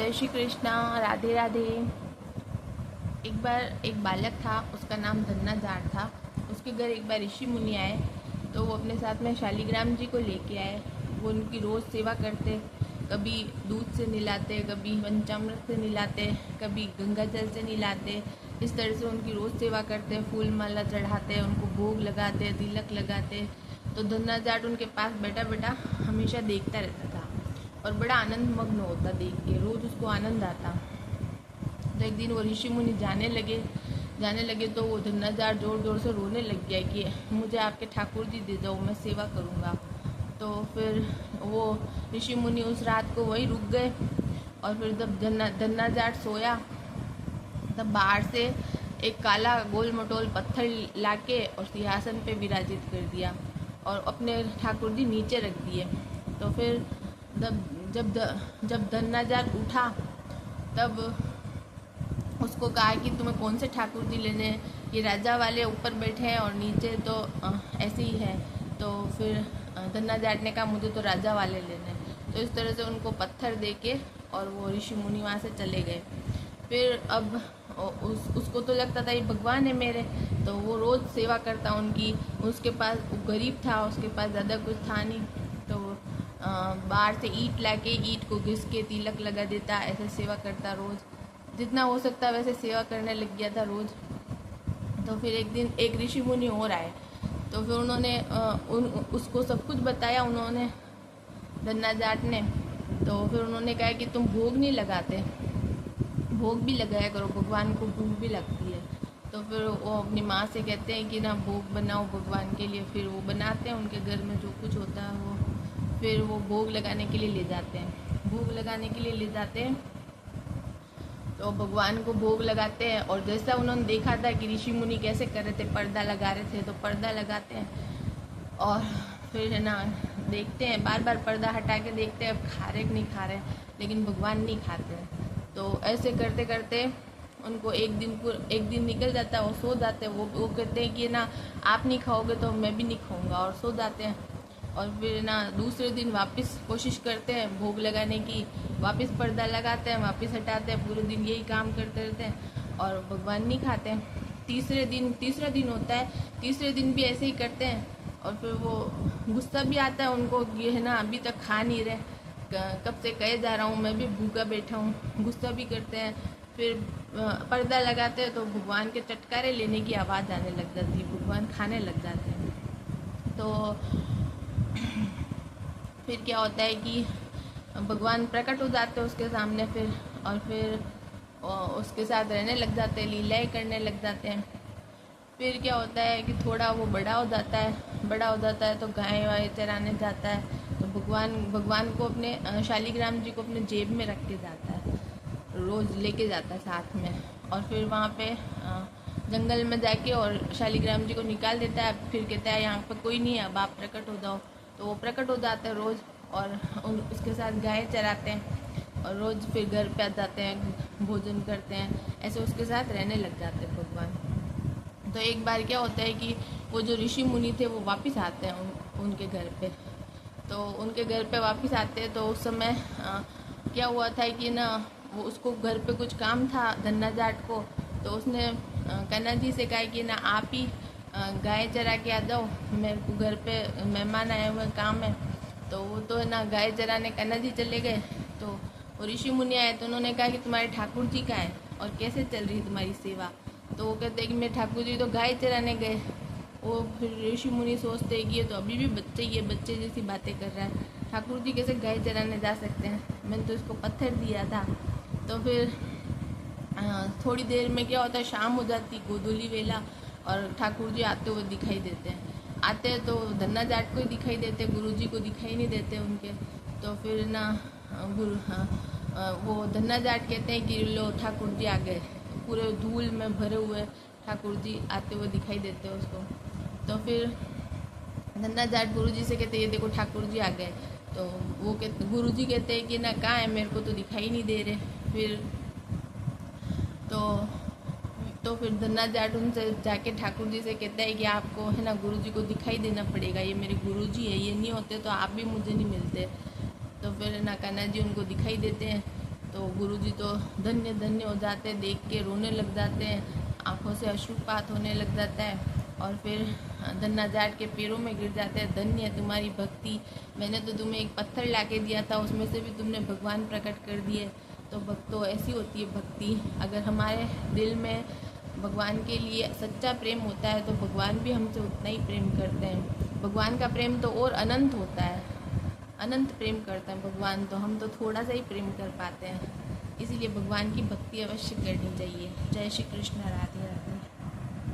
जय श्री कृष्णा, राधे राधे। एक बार एक बालक था, उसका नाम धन्ना जाट था। उसके घर एक बार ऋषि मुनि आए, तो वो अपने साथ में शालिग्राम जी को लेके आए। वो उनकी रोज़ सेवा करते, कभी दूध से नहलाते, कभी पंचामृत से नहलाते, कभी गंगा जल से नहलाते। इस तरह से उनकी रोज़ सेवा करते, फूल माला चढ़ाते, उनको भोग लगाते, तिलक लगाते। तो धन्ना जाट उनके पास बैठा बैठा हमेशा देखता रहता था और बड़ा आनंद मग्न होता देख के, रोज़ उसको आनंद आता। तो एक दिन वो ऋषि मुनि जाने लगे तो वो धन्ना जाट जोर जोर से रोने लग गया कि मुझे आपके ठाकुर जी दे दो, मैं सेवा करूँगा। तो फिर वो ऋषि मुनि उस रात को वहीं रुक गए। और फिर जब धन्ना जाट सोया, तब बाहर से एक काला गोल मटोल पत्थर लाके और सिंहासन पे विराजित कर दिया और अपने ठाकुर जी नीचे रख दिए। तो फिर जब धन्ना जाट उठा, तब उसको कहा कि तुम्हें कौन से ठाकुर जी लेने हैं, ये राजा वाले ऊपर बैठे हैं और नीचे तो ऐसे ही है। तो फिर धन्ना जाट ने कहा मुझे तो राजा वाले लेने हैं। तो इस तरह से उनको पत्थर दे के और वो ऋषि मुनि वहाँ से चले गए। फिर अब उसको तो लगता था ये भगवान है मेरे, तो वो रोज़ सेवा करता उनकी। उसके पास, वो गरीब था, उसके पास ज़्यादा कुछ था नहीं, तो बाहर से ईंट लाके ईंट को घिस के तिलक लगा देता, ऐसे सेवा करता रोज़। जितना हो सकता वैसे सेवा करने लग गया था रोज़। तो फिर एक दिन एक ऋषि मुनि और आए, तो फिर उन्होंने उसको सब कुछ बताया, उन्होंने धन्ना जाट ने। तो फिर उन्होंने कहा कि तुम भोग नहीं लगाते, भोग भी लगाया करो, भगवान को भूख भी लगती है। तो फिर वो अपनी माँ से कहते हैं कि ना भोग बनाओ भगवान के लिए। फिर वो बनाते हैं, उनके घर में जो कुछ होता है वो फिर वो भोग लगाने के लिए ले जाते हैं। भोग लगाने के लिए ले जाते हैं तो भगवान को भोग लगाते हैं। और जैसा उन्होंने देखा था कि ऋषि मुनि कैसे कर रहे थे, पर्दा लगा रहे थे, तो पर्दा लगाते हैं और फिर है ना देखते हैं, बार बार पर्दा हटा के देखते हैं खा रहे कि नहीं खा रहे, लेकिन भगवान नहीं खाते हैं। तो ऐसे करते करते उनको एक दिन निकल जाता है, वो सो जाते हैं। वो कहते हैं कि ना आप नहीं खाओगे तो मैं भी नहीं खाऊंगा, और सो जाते हैं। और फिर ना दूसरे दिन वापस कोशिश करते हैं भोग लगाने की, वापस पर्दा लगाते हैं, वापस हटाते हैं, पूरे दिन यही काम करते रहते हैं और भगवान नहीं खाते हैं। तीसरा दिन होता है, तीसरे दिन भी ऐसे ही करते हैं। और फिर वो गुस्सा भी आता है उनको, ये है ना अभी तक खा नहीं रहे, कब से कहे जा रहा हूँ, मैं भी भूखा बैठा हूँ। गुस्सा भी करते हैं। फिर पर्दा लगाते हैं तो भगवान के चटकारे लेने की आवाज़ आने लग जाती है, भगवान खाने लग जाते हैं। तो फिर क्या होता है कि भगवान प्रकट हो जाते हैं उसके सामने फिर, और फिर उसके साथ रहने लग जाते हैं, लीलाएं करने लग जाते हैं। फिर क्या होता है कि थोड़ा वो बड़ा हो जाता है तो गाय वाय चराने जाता है। तो भगवान को अपने शालिग्राम जी को अपने जेब में रख के जाता है, रोज़ लेके जाता है साथ में। और फिर वहाँ पे जंगल में जाके और शालिग्राम जी को निकाल देता है। फिर कहता है यहाँ पे कोई नहीं है, अब आप प्रकट हो जाओ। तो वो प्रकट हो जाते हैं रोज़ और उसके साथ गाय चराते हैं और रोज़ फिर घर पे आ जाते हैं, भोजन करते हैं, ऐसे उसके साथ रहने लग जाते हैं भगवान। तो एक बार क्या होता है कि वो जो ऋषि मुनि थे वो वापस आते हैं उनके घर पे। तो उनके घर पे वापस आते हैं तो उस समय क्या हुआ था कि ना वो उसको घर पे कुछ काम था धन्ना जाट को। तो उसने कन्ना जी से कहा कि ना आप ही गाय चरा के आ जाओ, मेरे को घर पे मेहमान आए हुए काम है। तो वो तो है ना गाय चराने कन्ना जी चले गए। तो वो ऋषि मुनि आए तो उन्होंने कहा कि तुम्हारे ठाकुर जी का है और कैसे चल रही है तुम्हारी सेवा। तो वो कहते हैं कि मेरे ठाकुर जी तो गाय चराने गए। वो फिर ऋषि मुनि सोचते हैं कि ये तो अभी भी बच्चे, ये बच्चे जैसी बातें कर रहा है, ठाकुर जी कैसे गाय चराने जा सकते हैं, मैंने तो इसको पत्थर दिया था। तो फिर थोड़ी देर में क्या होता है, शाम हो जाती, गोधूली वेला, और ठाकुर जी आते हुए दिखाई देते हैं। आते हैं तो धन्ना जाट को ही दिखाई देते, गुरु जी को दिखाई नहीं देते उनके। तो फिर ना वो धन्ना जाट कहते हैं कि लो ठाकुर जी आ गए। पूरे धूल में भरे हुए ठाकुर जी आते हुए दिखाई देते हैं उसको। तो फिर धन्ना जाट गुरु जी से कहते हैं ये देखो ठाकुर जी आ गए। तो वो कहते, गुरु जी कहते हैं कि ना कहाँ है, मेरे को तो दिखाई नहीं दे रहे। फिर तो फिर धन्ना जाट उनसे जाके ठाकुर जी से कहता है कि आपको है ना गुरु जी को दिखाई देना पड़ेगा, ये मेरे गुरु जी है, ये नहीं होते तो आप भी मुझे नहीं मिलते। तो फिर ना कान्हा जी उनको दिखाई देते हैं। तो गुरुजी तो धन्य धन्य हो जाते हैं, देख के रोने लग जाते हैं, आंखों से अश्रुपात होने लग जाता है और फिर धन्ना जाट के पैरों में गिर जाते हैं। धन्य है तुम्हारी भक्ति, मैंने तो तुम्हें एक पत्थर ला के दिया था, उसमें से भी तुमने भगवान प्रकट कर दिए। तो भक्तों ऐसी होती है भक्ति। अगर हमारे दिल में भगवान के लिए सच्चा प्रेम होता है तो भगवान भी हमसे उतना ही प्रेम करते हैं। भगवान का प्रेम तो और अनंत होता है, अनंत प्रेम करते हैं भगवान, तो हम तो थोड़ा सा ही प्रेम कर पाते हैं। इसीलिए भगवान की भक्ति अवश्य करनी चाहिए। जय श्री कृष्ण, राधे राधे।